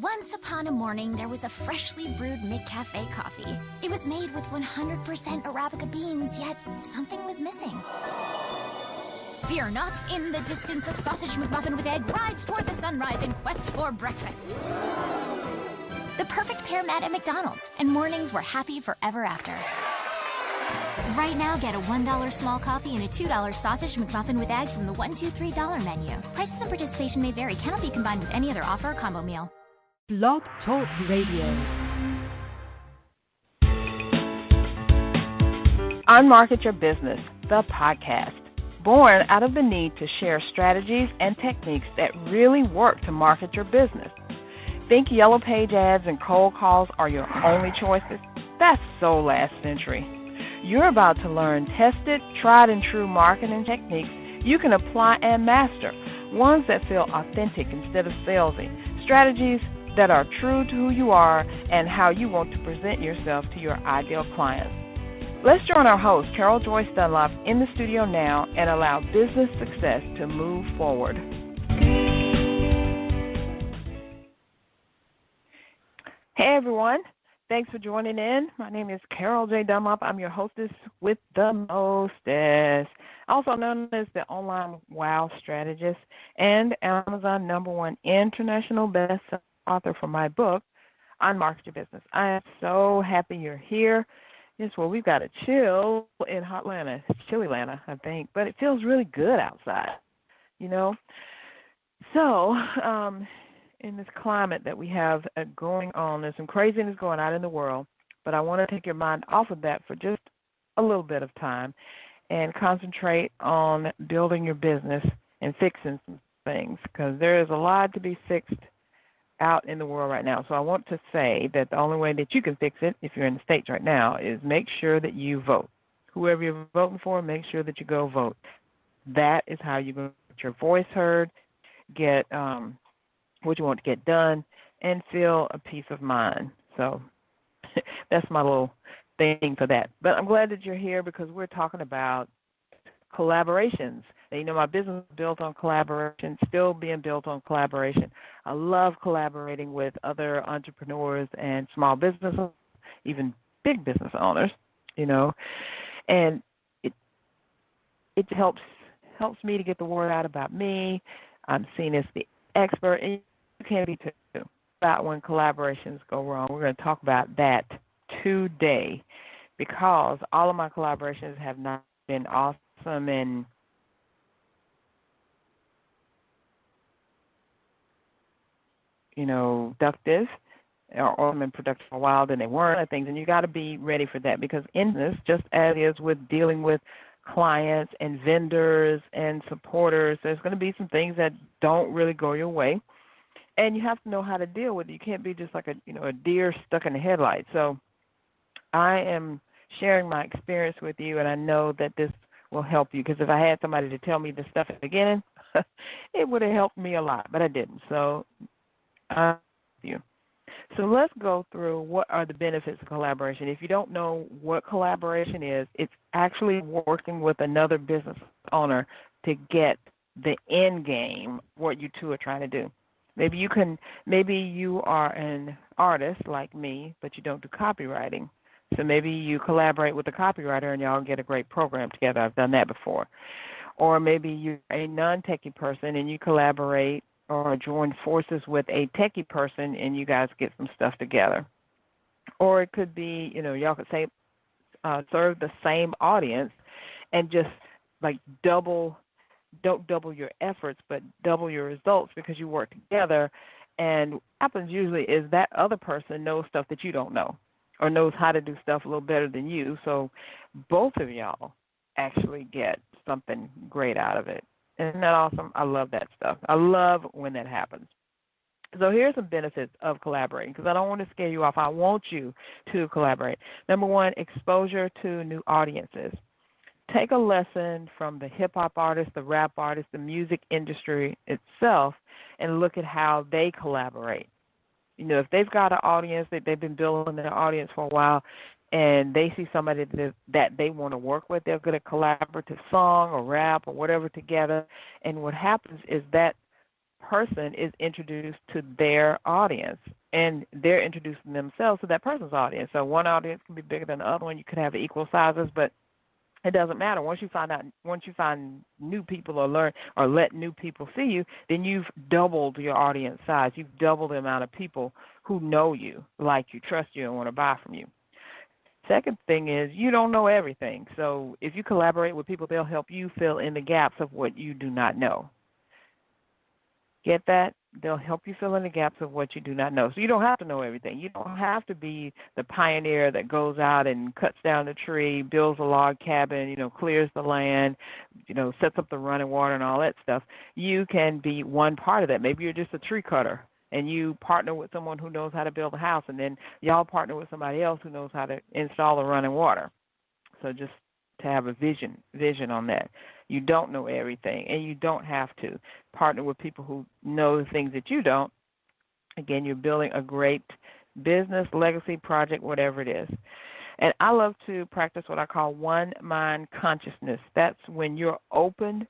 Once upon a morning, there was a freshly brewed McCafe coffee. It was made with 100% Arabica beans, yet something was missing. Fear not, in the distance a sausage McMuffin with egg rides toward the sunrise in quest for breakfast. The perfect pair met at McDonald's, and mornings were happy forever after. Right now, get a $1 small coffee and a $2 sausage McMuffin with egg from the $1, $2, $3 menu. Prices and participation may vary. Cannot be combined with any other offer or combo meal. Blog Talk Radio. Unmarket Your Business, the podcast. Born out of the need to share strategies and techniques that really work to market your business. Think Yellow Page ads and cold calls are your only choices? That's so last century. You're about to learn tested, tried and true marketing techniques you can apply and master, ones that feel authentic instead of salesy, strategies that are true to who you are and how you want to present yourself to your ideal clients. Let's join our host, Carol Joyce Dunlop, in the studio now and allow business success to move forward. Hey, everyone. Thanks for joining in. My name is Carol J. Dunlop. I'm your hostess with the mostest, also known as the online WOW strategist and Amazon #1 international bestseller author for my book, Unmarket Your Business. I am so happy you're here. Yes, well, we've got a chill in Hotlanta. It's Chilly-Lanta, I think, but it feels really good outside, you know. So, in this climate that we have going on, there's some craziness going on in the world, but I want to take your mind off of that for just a little bit of time and concentrate on building your business and fixing some things, because there is a lot to be fixed out in the world right now. So I want to say that the only way that you can fix it, if you're in the States right now, is make sure that you vote. Whoever you're voting for, make sure that you go vote. That is how you're going to get your voice heard, get what you want to get done, and feel a peace of mind. So that's my little thing for that. But I'm glad that you're here because we're talking about collaborations. You know, my business is built on collaboration, still being built on collaboration. I love collaborating with other entrepreneurs and small businesses, even big business owners, you know, and it helps me to get the word out about me. I'm seen as the expert, and you can be too, about when collaborations go wrong. We're going to talk about that today because all of my collaborations have not been awesome and productive or been productive for a while, then they weren't things. And you got to be ready for that because in this, just as is with dealing with clients and vendors and supporters, there's going to be some things that don't really go your way. And you have to know how to deal with it. You can't be just like a deer stuck in the headlights. So I am sharing my experience with you, and I know that this will help you because if I had somebody to tell me this stuff at the beginning, it would have helped me a lot, but I didn't. So you. So let's go through what are the benefits of collaboration. If you don't know what collaboration is, it's actually working with another business owner to get the end game, what you two are trying to do. Maybe you are an artist like me, but you don't do copywriting. So maybe you collaborate with a copywriter and y'all get a great program together. I've done that before. Or maybe you're a non-techie person and you collaborate or join forces with a techie person and you guys get some stuff together. Or it could be, y'all could say serve the same audience and just like don't double your efforts, but double your results because you work together. And what happens usually is that other person knows stuff that you don't know or knows how to do stuff a little better than you. So both of y'all actually get something great out of it. Isn't that awesome? I love that stuff. I love when that happens. So here's some benefits of collaborating because I don't want to scare you off. I want you to collaborate. Number one, exposure to new audiences. Take a lesson from the hip-hop artists, the rap artists, the music industry itself, and look at how they collaborate. If they've got an audience, they've been building their audience for a while, and they see somebody that they want to work with, they're going to collaborative song or rap or whatever together. And what happens is that person is introduced to their audience, and they're introducing themselves to that person's audience. So one audience can be bigger than the other one. You could have equal sizes, but it doesn't matter. Once you find new people or learn or let new people see you, then you've doubled your audience size. You've doubled the amount of people who know you, like you, trust you, and want to buy from you. Second thing is you don't know everything. So if you collaborate with people, they'll help you fill in the gaps of what you do not know. Get that? They'll help you fill in the gaps of what you do not know. So you don't have to know everything. You don't have to be the pioneer that goes out and cuts down the tree, builds a log cabin, clears the land, sets up the running water and all that stuff. You can be one part of that. Maybe you're just a tree cutter, and you partner with someone who knows how to build a house, and then y'all partner with somebody else who knows how to install the running water. So just to have a vision on that. You don't know everything, and you don't have to. Partner with people who know the things that you don't. Again, you're building a great business, legacy, project, whatever it is. And I love to practice what I call one mind consciousness. That's when you're open,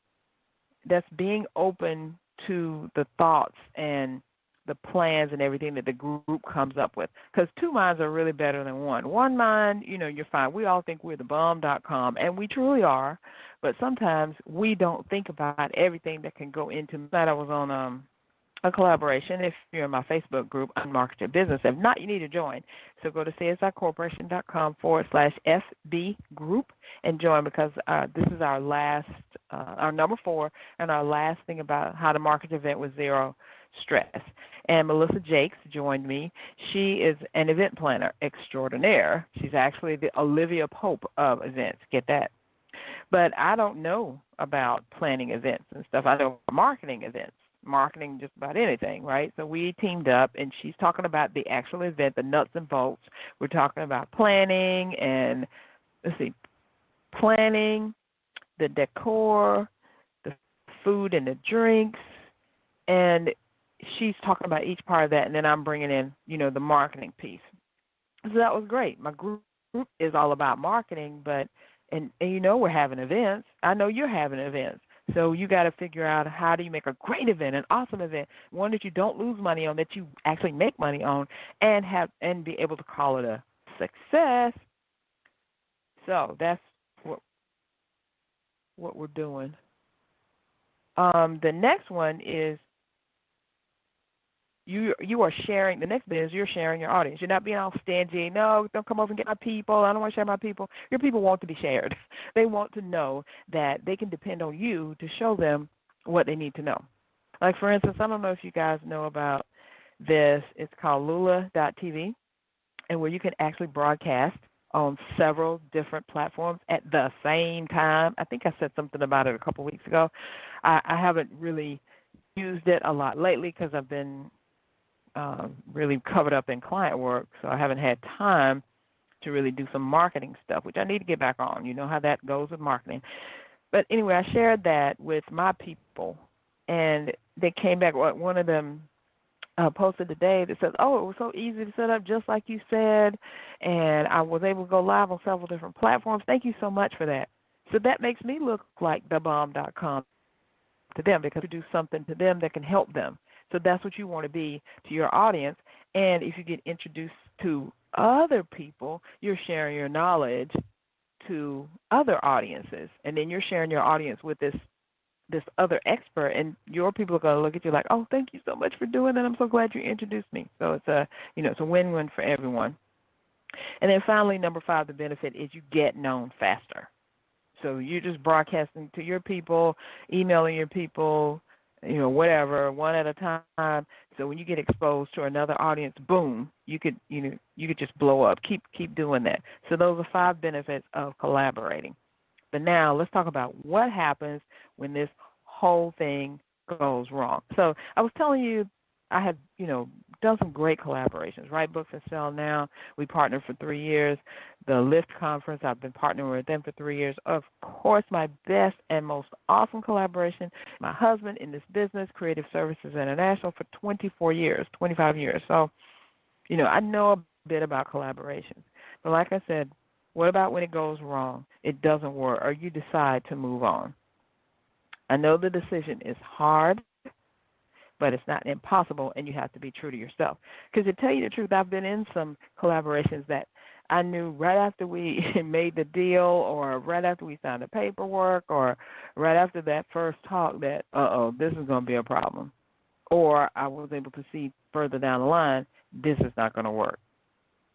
that's being open to the thoughts and the plans and everything that the group comes up with. Because two minds are really better than one. One mind, you're fine. We all think we're the bomb.com, and we truly are. But sometimes we don't think about everything that can go into that. I was on a collaboration. If you're in my Facebook group, Unmarket Your Business. If not, you need to join. So go to CSIcorporation.com/FB group and join, because this is our last, our number 4, and our last thing about how to market your event with zero stress. And Melissa Jakes joined me. She is an event planner extraordinaire. She's actually the Olivia Pope of events. Get that? But I don't know about planning events and stuff. I know marketing events, marketing just about anything, right? So we teamed up, and she's talking about the actual event, the nuts and bolts. We're talking about planning and, planning, the decor, the food and the drinks, and she's talking about each part of that, and then I'm bringing in, the marketing piece. So that was great. My group is all about marketing, but and we're having events. I know you're having events. So you got to figure out, how do you make a great event, an awesome event, one that you don't lose money on, that you actually make money on, and be able to call it a success. So that's what we're doing. The next one is you are sharing. The next bit is you're sharing your audience. You're not being all stingy. No, don't come over and get my people. I don't want to share my people. Your people want to be shared. They want to know that they can depend on you to show them what they need to know. Like, for instance, I don't know if you guys know about this. It's called Lula.tv, and where you can actually broadcast on several different platforms at the same time. I think I said something about it a couple weeks ago. I haven't really used it a lot lately because I've been really covered up in client work, so I haven't had time to really do some marketing stuff, which I need to get back on. You know how that goes with marketing. But anyway, I shared that with my people, and they came back. One of them posted today that says, "Oh, it was so easy to set up, just like you said, and I was able to go live on several different platforms. Thank you so much for that." So that makes me look like thebomb.com to them, because you do something to them that can help them. So that's what you want to be to your audience. And if you get introduced to other people, you're sharing your knowledge to other audiences. And then you're sharing your audience with this other expert, and your people are going to look at you like, "Oh, thank you so much for doing that. I'm so glad you introduced me." So it's it's a win-win for everyone. And then finally, number 5, the benefit is you get known faster. So you're just broadcasting to your people, emailing your people, whatever, one at a time. So when you get exposed to another audience, boom, you could just blow up. Keep doing that. So those are 5 benefits of collaborating. But now let's talk about what happens when this whole thing goes wrong. So I was telling you, I have, done some great collaborations. Write Books and Sell Now, we partnered for 3 years. The Lift Conference, I've been partnering with them for 3 years. Of course, my best and most awesome collaboration, my husband in this business, Creative Services International, for 25 years. So, I know a bit about collaborations. But like I said, what about when it goes wrong, it doesn't work, or you decide to move on? I know the decision is hard, but it's not impossible, and you have to be true to yourself. Because to tell you the truth, I've been in some collaborations that I knew right after we made the deal, or right after we signed the paperwork, or right after that first talk that, this is going to be a problem. Or I was able to see further down the line, this is not going to work.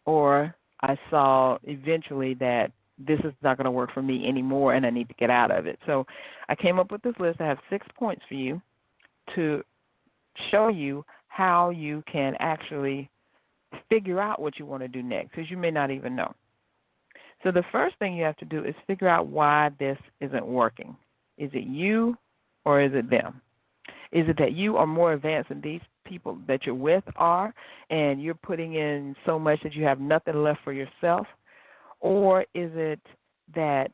Or I saw eventually that this is not going to work for me anymore and I need to get out of it. So I came up with this list. I have 6 points for you to show you how you can actually figure out what you want to do next, because you may not even know. So the first thing you have to do is figure out why this isn't working. Is it you or is it them? Is it that you are more advanced than these people that you're with are, and you're putting in so much that you have nothing left for yourself? Or is it that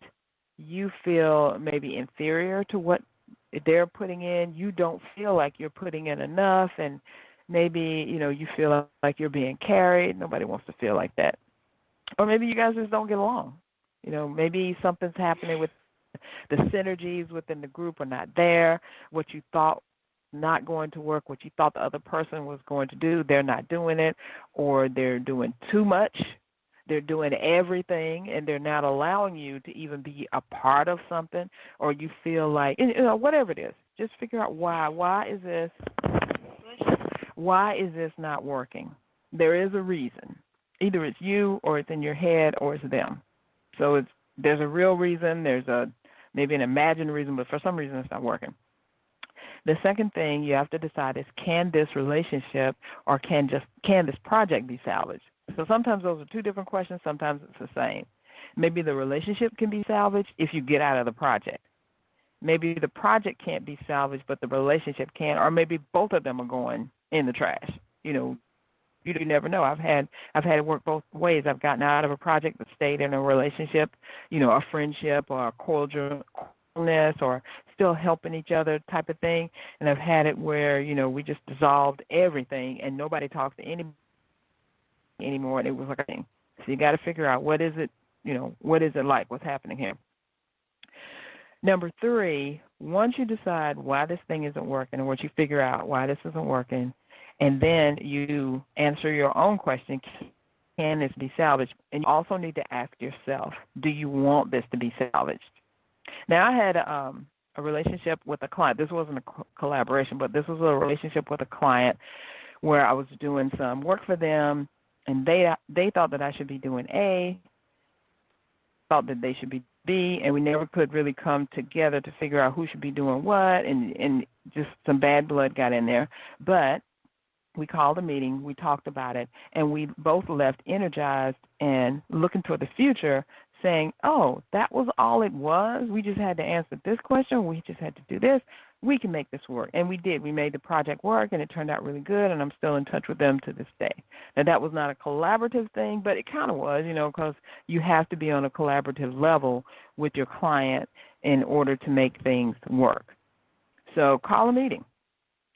you feel maybe inferior to what they're putting in? You don't feel like you're putting in enough, and maybe, you feel like you're being carried. Nobody wants to feel like that. Or maybe you guys just don't get along. Maybe something's happening with the synergies within the group are not there. What you thought not going to work, what you thought the other person was going to do, they're not doing it, or they're doing too much. They're doing everything, and they're not allowing you to even be a part of something, or you feel like, whatever it is, just figure out why. Why is this not working? There is a reason. Either it's you, or it's in your head, or it's them. So there's a real reason. There's maybe an imagined reason, but for some reason it's not working. The second thing you have to decide is, can this relationship or can this project be salvaged? So sometimes those are two different questions. Sometimes it's the same. Maybe the relationship can be salvaged if you get out of the project. Maybe the project can't be salvaged, but the relationship can, or maybe both of them are going in the trash. You never know. I've had it work both ways. I've gotten out of a project but stayed in a relationship, a friendship or a cordialness or still helping each other type of thing. And I've had it where, we just dissolved everything and nobody talks to anybody anymore, and it was like a thing. So you got to figure out what is it like, what's happening here. Number 3, once you decide why this thing isn't working, or once you figure out why this isn't working, and then you answer your own question, can this be salvaged? And you also need to ask yourself, do you want this to be salvaged? Now, I had a relationship with a client. This wasn't a collaboration, but this was a relationship with a client where I was doing some work for them, and they thought that I should be doing A, thought that they should be B, and we never could really come together to figure out who should be doing what, and just some bad blood got in there. But we called a meeting, we talked about it, and we both left energized and looking toward the future, saying, oh, that was all it was? We just had to answer this question, we just had to do this. We can make this work. And we did. We made the project work, and it turned out really good, and I'm still in touch with them to this day. Now, that was not a collaborative thing, but it kind of was, because you have to be on a collaborative level with your client in order to make things work. So call a meeting.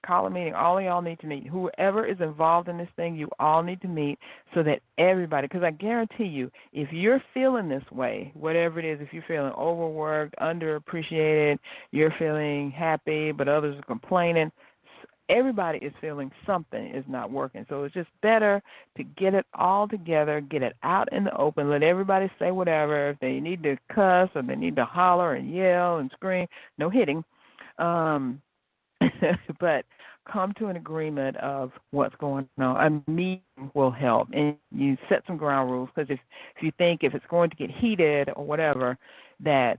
Call a meeting. All of y'all need to meet. Whoever is involved in this thing, you all need to meet so that everybody, because I guarantee you, if you're feeling this way, whatever it is, if you're feeling overworked, underappreciated, you're feeling happy, but others are complaining, everybody is feeling something is not working. So it's just better to get it all together, get it out in the open, let everybody say whatever. If they need to cuss or they need to holler and yell and scream, no hitting. But come to an agreement of what's going on. A meeting will help, and you set some ground rules, because if you think if it's going to get heated or whatever, that,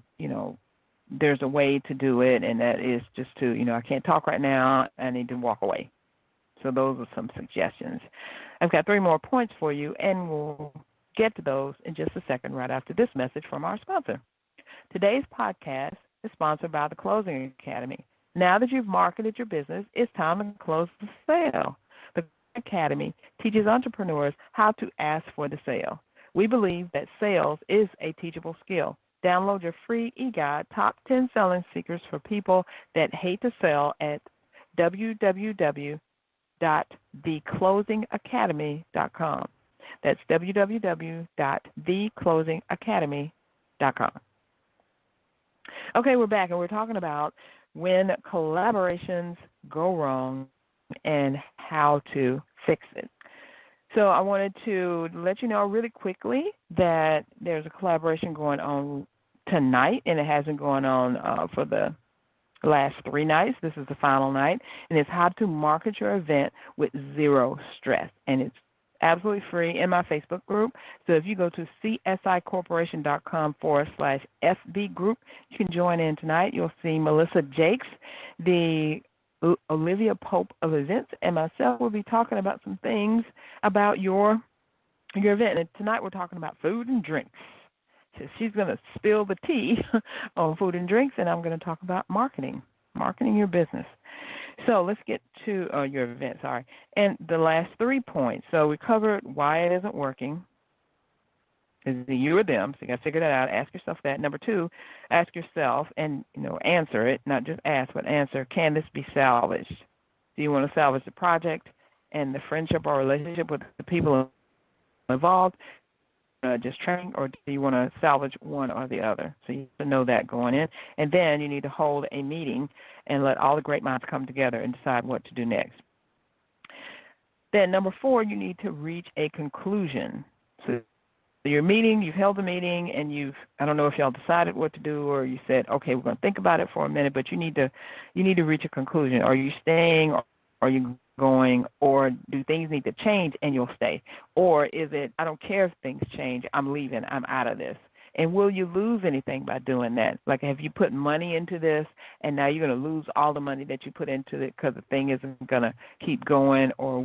there's a way to do it, and that is just to, I can't talk right now, I need to walk away. So those are some suggestions. I've got 3 more points for you, and we'll get to those in just a second right after this message from our sponsor. Today's podcast is sponsored by the Closing Academy. Now that you've marketed your business, it's time to close the sale. The Academy teaches entrepreneurs how to ask for the sale. We believe that sales is a teachable skill. Download your free e-guide, Top 10 Selling Secrets for People That Hate to Sell, at www.theclosingacademy.com. That's www.theclosingacademy.com. Okay, we're back, and we're talking about when collaborations go wrong and how to fix it. So I wanted to let you know really quickly that there's a collaboration going on tonight, and it has been going on for the last 3 nights. This is the final night, and it's how to market your event with zero stress. And it's absolutely free in my Facebook group. So if you go to csicorporation.com/FB group, you can join in tonight. You'll see Melissa Jakes, the Olivia Pope of events, and myself will be talking about some things about your event. And tonight we're talking about food and drinks. So she's going to spill the tea on food and drinks, and I'm going to talk about marketing your business. So let's get to your event, and the last 3 points. So we covered why it isn't working. Is it you or them? So you got to figure that out. Ask yourself that. Number 2, ask yourself and answer it, not just ask, but answer. Can this be salvaged? Do you want to salvage the project and the friendship or relationship with the people involved? Just training, or do you want to salvage one or the other? So you have to know that going in. And then you need to hold a meeting and let all the great minds come together and decide what to do next. Then number 4, you need to reach a conclusion. So your meeting, you've held the meeting, and I don't know if y'all decided what to do, or you said, okay, we're going to think about it for a minute, but you need to reach a conclusion. Are you staying, or are you going, or do things need to change and you'll stay? Or is it, I don't care if things change, I'm leaving, I'm out of this? And will you lose anything by doing that? Like, have you put money into this and now you're going to lose all the money that you put into it because the thing isn't going to keep going? Or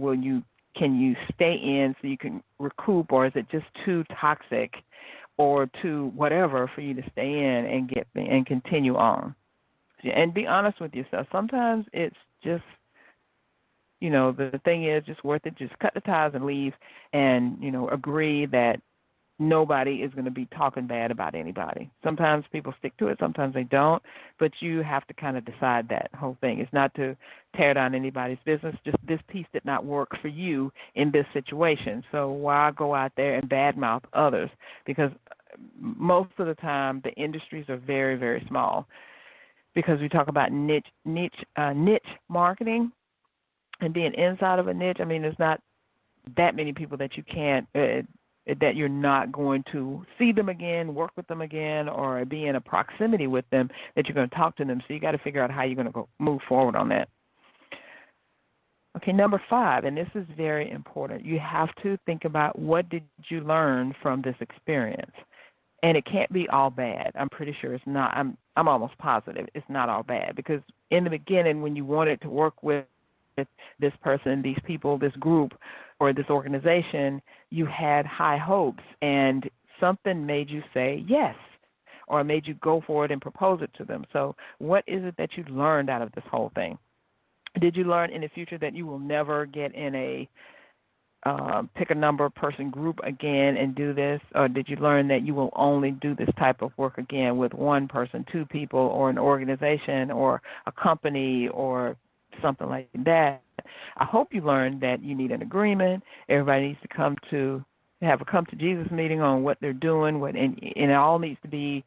can you stay in so you can recoup, or is it just too toxic or too whatever for you to stay in and continue on? And be honest with yourself. Sometimes it's just, the thing is just worth it. Just cut the ties and leave, and, agree that nobody is going to be talking bad about anybody. Sometimes people stick to it, sometimes they don't, but you have to kind of decide that whole thing. It's not to tear down anybody's business, just this piece did not work for you in this situation. So why go out there and badmouth others? Because most of the time the industries are very, very small, because we talk about niche marketing. And being inside of a niche, I mean, there's not that many people that you can't, that you're not going to see them again, work with them again, or be in a proximity with them that you're going to talk to them. So you got to figure out how you're going to move forward on that. Okay, number 5, and this is very important. You have to think about, what did you learn from this experience? And it can't be all bad. I'm pretty sure it's not. I'm almost positive it's not all bad, because in the beginning, when you wanted to work with this person, these people, this group, or this organization, you had high hopes, and something made you say yes, or made you go for it and propose it to them. So what is it that you learned out of this whole thing? Did you learn in the future that you will never get in a pick a number person group again and do this? Or did you learn that you will only do this type of work again with one person, 2 people, or an organization, or a company, or something like that? I hope you learned that you need an agreement. Everybody needs to have a come to Jesus meeting on what they're doing, and it all needs to be,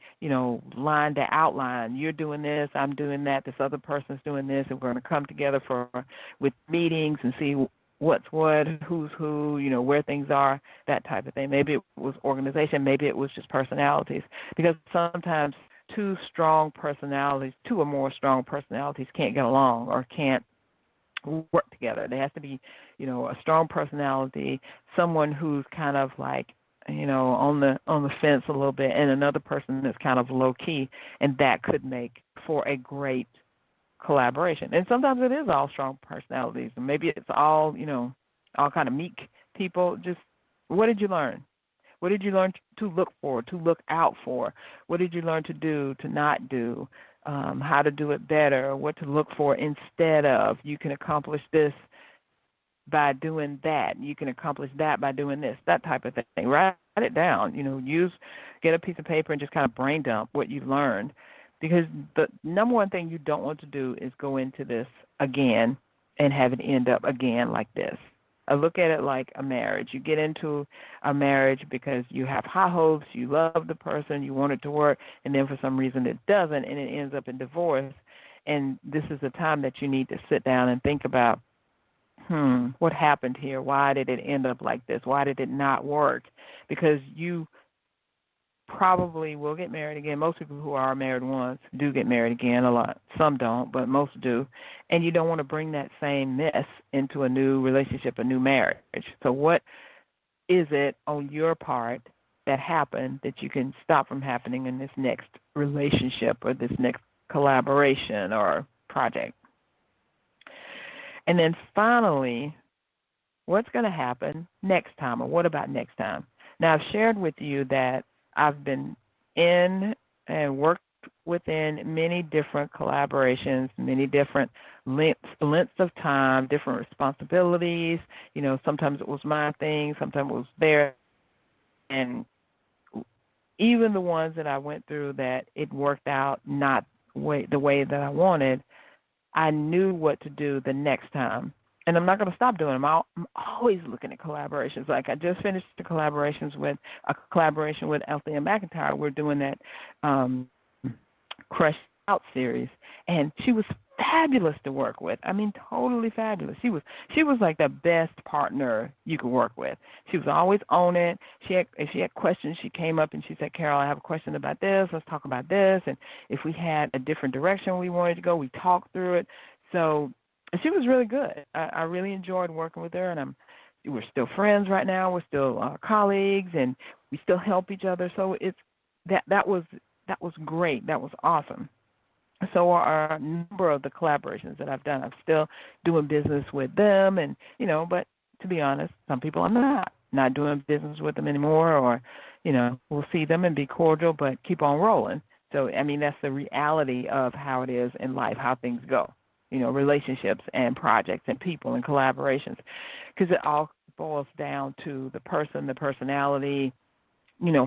line to outline. You're doing this, I'm doing that, this other person's doing this, and we're going to come together with meetings and see what's what, who's who, where things are, that type of thing. Maybe it was organization, maybe it was just personalities, because sometimes 2 or more strong personalities can't get along or can't work together. There has to be, a strong personality, someone who's kind of like, on the fence a little bit, and another person that's kind of low key, and that could make for a great collaboration. And sometimes it is all strong personalities, and maybe it's all, all kind of meek people. Just, what did you learn? What did you learn to look for, to look out for? What did you learn to do, to not do? How to do it better, what to look for instead of. You can accomplish this by doing that. You can accomplish that by doing this, that type of thing. Write it down. Get a piece of paper and just kind of brain dump what you've learned. Because the number one thing you don't want to do is go into this again and have it end up again like this. I look at it like a marriage. You get into a marriage because you have high hopes, you love the person, you want it to work, and then for some reason it doesn't, and it ends up in divorce. And this is the time that you need to sit down and think about, what happened here? Why did it end up like this? Why did it not work? Because you probably will get married again. Most people who are married once do get married again. A lot, some don't, but most do. And you don't want to bring that same mess into a new relationship, a new marriage. So what is it on your part that happened that you can stop from happening in this next relationship or this next collaboration or project? And then finally, what's going to happen next time, or what about next time? Now, I've shared with you that I've been in and worked within many different collaborations, many different lengths of time, different responsibilities. You know, sometimes it was my thing, sometimes it was theirs. And even the ones that I went through that it worked out not the way that I wanted, I knew what to do the next time. And I'm not going to stop doing them. I'm always looking at collaborations. Like I just finished a collaboration with Althea McIntyre. We're doing that Crush Out series, and she was fabulous to work with. I mean, totally fabulous. She was like the best partner you could work with. She was always on it. If she had questions, she came up and she said, "Carol, I have a question about this. Let's talk about this." And if we had a different direction we wanted to go, we talked through it. So she was really good. I really enjoyed working with her, and we're still friends right now. We're still colleagues, and we still help each other. So that was great. That was awesome. So are a number of the collaborations that I've done. I'm still doing business with them, and but to be honest, some people I'm not doing business with them anymore, or we'll see them and be cordial, but keep on rolling. So I mean, that's the reality of how it is in life, how things go. Relationships and projects and people and collaborations, because it all boils down to the person, the personality,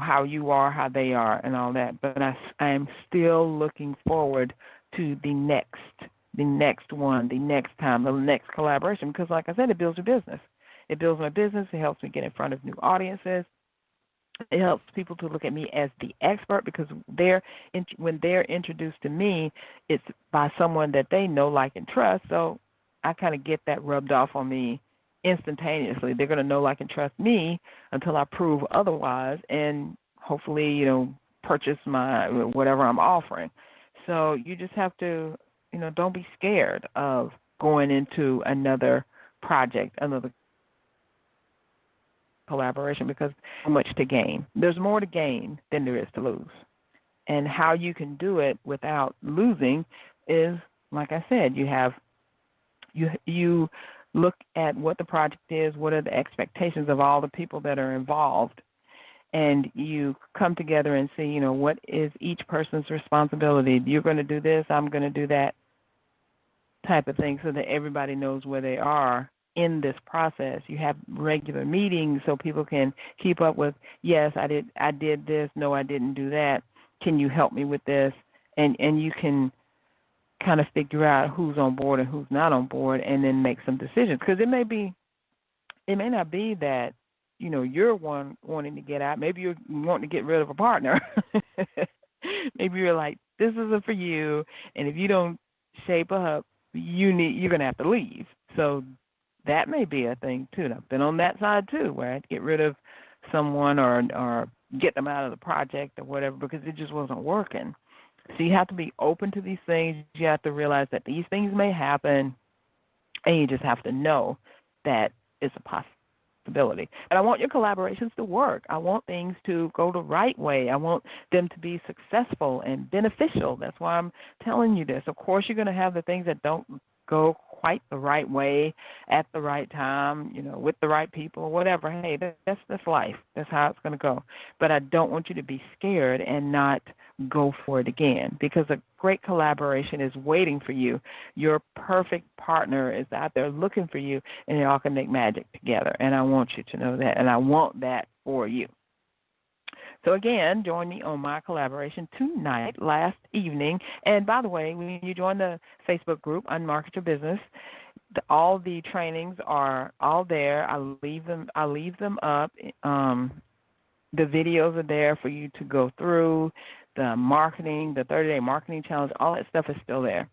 how you are, how they are, and all that. But I am still looking forward to the next one, the next time, the next collaboration, because like I said, it builds your business. It builds my business. It helps me get in front of new audiences. It helps people to look at me as the expert, because when they're introduced to me, it's by someone that they know, like, and trust. So I kind of get that rubbed off on me instantaneously. They're going to know, like, and trust me until I prove otherwise, and hopefully, purchase my whatever I'm offering. So you just have to, don't be scared of going into another project, another collaboration, because so much to gain. There's more to gain than there is to lose. And how you can do it without losing is, like I said, you look at what the project is, what are the expectations of all the people that are involved, and you come together and see, what is each person's responsibility. You're going to do this, I'm going to do that type of thing, so that everybody knows where they are in this process. You have regular meetings so people can keep up with, yes, I did this, no, I didn't do that. Can you help me with this? And you can kind of figure out who's on board and who's not on board, and then make some decisions. Because it may not be that you're wanting to get out. Maybe you're wanting to get rid of a partner. Maybe you're like, this isn't for you, and if you don't shape up, you're going to have to leave. So that may be a thing too. And I've been on that side too, where I had to get rid of someone or get them out of the project or whatever, because it just wasn't working. So you have to be open to these things. You have to realize that these things may happen, and you just have to know that it's a possibility. And I want your collaborations to work. I want things to go the right way. I want them to be successful and beneficial. That's why I'm telling you this. Of course, you're going to have the things that don't go quite the right way at the right time, with the right people or whatever. Hey, that's life. That's how it's going to go. But I don't want you to be scared and not go for it again, because a great collaboration is waiting for you. Your perfect partner is out there looking for you, and y'all can make magic together. And I want you to know that, and I want that for you. So again, join me on my collaboration tonight, last evening. And by the way, when you join the Facebook group, Unmarket Your Business, all the trainings are all there. I leave them up. The videos are there for you to go through. The marketing, the 30-day marketing challenge, all that stuff is still there.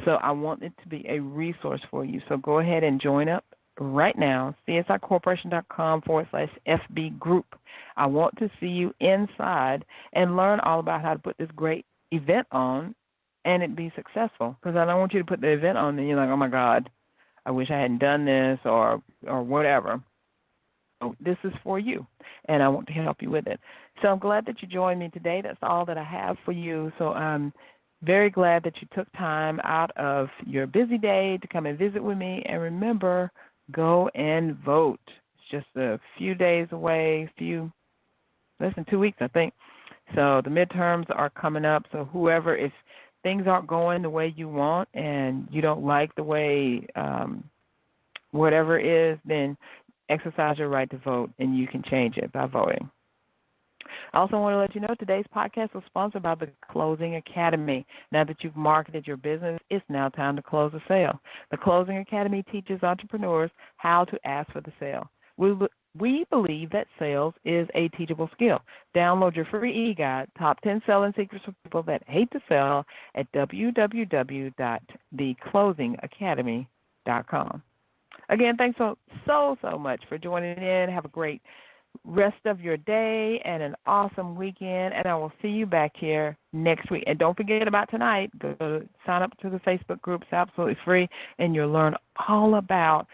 So I want it to be a resource for you. So go ahead and join up right now, csicorporation.com/FB group. I want to see you inside and learn all about how to put this great event on and it be successful. Because I don't want you to put the event on and you're like, oh, my God, I wish I hadn't done this or whatever. So this is for you, and I want to help you with it. So I'm glad that you joined me today. That's all that I have for you. So I'm very glad that you took time out of your busy day to come and visit with me. And remember, go and vote. It's just a few days away, less than 2 weeks, I think. So the midterms are coming up. So whoever, if things aren't going the way you want and you don't like the way whatever is, then exercise your right to vote, and you can change it by voting. I also want to let you know today's podcast was sponsored by the Closing Academy. Now that you've marketed your business, it's now time to close a sale. The Closing Academy teaches entrepreneurs how to ask for the sale. We believe that sales is a teachable skill. Download your free e-guide, Top 10 Selling Secrets for People That Hate to Sell, at www.theclosingacademy.com. Again, thanks so much for joining in. Have a great rest of your day and an awesome weekend, and I will see you back here next week. And don't forget about tonight. Go sign up to the Facebook group. It's absolutely free, and you'll learn all about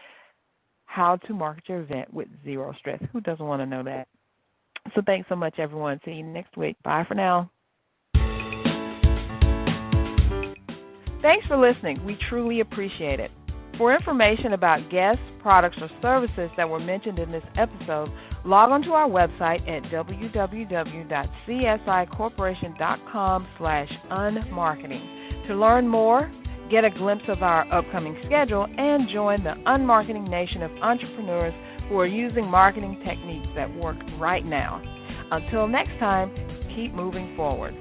how to market your event with zero stress. Who doesn't want to know that? So thanks so much, everyone. See you next week. Bye for now. Thanks for listening. We truly appreciate it. For information about guests, products, or services that were mentioned in this episode, log on to our website at www.csicorporation.com/unmarketing. To learn more, get a glimpse of our upcoming schedule, and join the Unmarketing Nation of entrepreneurs who are using marketing techniques that work right now. Until next time, keep moving forward.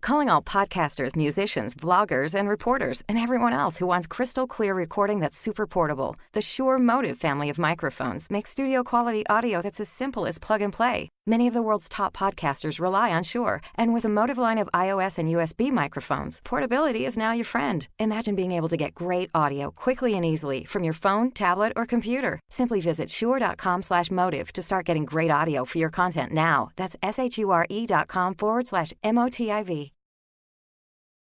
Calling all podcasters, musicians, vloggers, and reporters, and everyone else who wants crystal clear recording that's super portable. The Shure Motive family of microphones makes studio quality audio that's as simple as plug and play. Many of the world's top podcasters rely on Shure, and with a Motive line of iOS and USB microphones, portability is now your friend. Imagine being able to get great audio quickly and easily from your phone, tablet, or computer. Simply visit shure.com/motive to start getting great audio for your content now. That's SHURE.com/MOTIV.